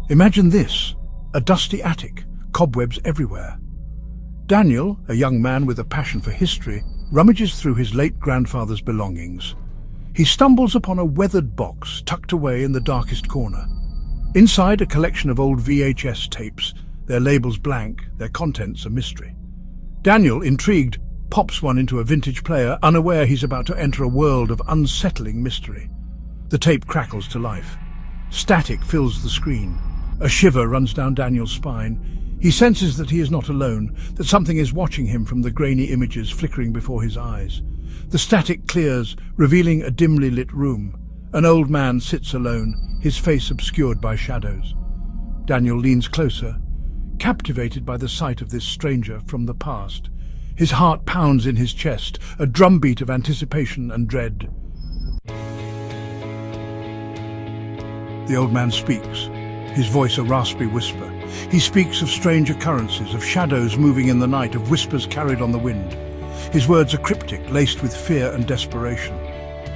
Imagine this, a dusty attic, cobwebs everywhere. Daniel, a young man with a passion for history, rummages through his late grandfather's belongings. He stumbles upon a weathered box tucked away in the darkest corner. Inside, a collection of old VHS tapes, their labels blank, their contents a mystery. Daniel, intrigued, pops one into a vintage player, unaware he's about to enter a world of unsettling mystery. The tape crackles to life. Static fills the screen. A shiver runs down Daniel's spine. He senses that he is not alone, that something is watching him from the grainy images flickering before his eyes. The static clears, revealing a dimly lit room. An old man sits alone, his face obscured by shadows. Daniel leans closer, captivated by the sight of this stranger from the past. His heart pounds in his chest, a drumbeat of anticipation and dread. The old man speaks, his voice a raspy whisper. He speaks of strange occurrences, of shadows moving in the night, of whispers carried on the wind. His words are cryptic, laced with fear and desperation.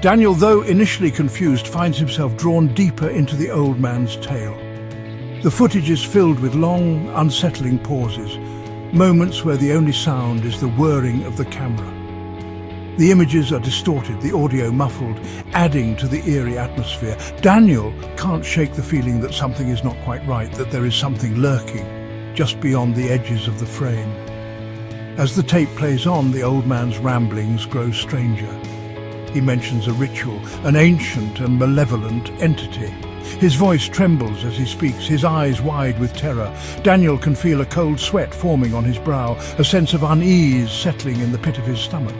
Daniel, though initially confused, finds himself drawn deeper into the old man's tale. The footage is filled with long, unsettling pauses, moments where the only sound is the whirring of the camera. The images are distorted, the audio muffled, adding to the eerie atmosphere. Daniel can't shake the feeling that something is not quite right, that there is something lurking just beyond the edges of the frame. As the tape plays on, the old man's ramblings grow stranger. He mentions a ritual, an ancient and malevolent entity. His voice trembles as he speaks, his eyes wide with terror. Daniel can feel a cold sweat forming on his brow, a sense of unease settling in the pit of his stomach.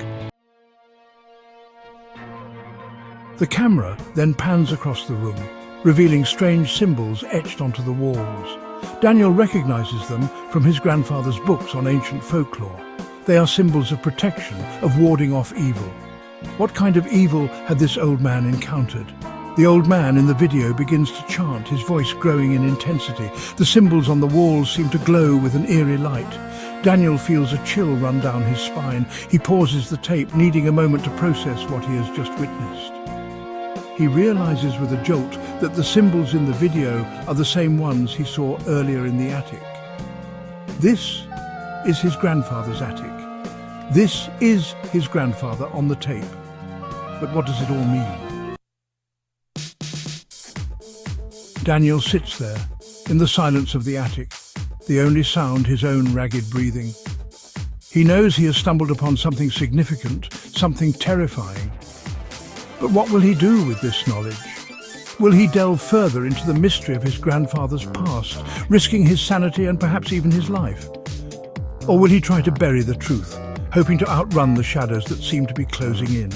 The camera then pans across the room, revealing strange symbols etched onto the walls. Daniel recognizes them from his grandfather's books on ancient folklore. They are symbols of protection, of warding off evil. What kind of evil had this old man encountered? The old man in the video begins to chant, his voice growing in intensity. The symbols on the walls seem to glow with an eerie light. Daniel feels a chill run down his spine. He pauses the tape, needing a moment to process what he has just witnessed. He realizes with a jolt that the symbols in the video are the same ones he saw earlier in the attic. This is his grandfather's attic. This is his grandfather on the tape. But what does it all mean? Daniel sits there, in the silence of the attic, the only sound his own ragged breathing. He knows he has stumbled upon something significant, something terrifying. But what will he do with this knowledge? Will he delve further into the mystery of his grandfather's past, risking his sanity and perhaps even his life? Or will he try to bury the truth, hoping to outrun the shadows that seem to be closing in?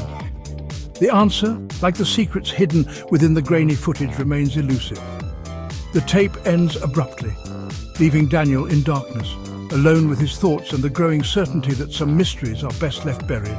The answer, like the secrets hidden within the grainy footage, remains elusive. The tape ends abruptly, leaving Daniel in darkness, alone with his thoughts and the growing certainty that some mysteries are best left buried.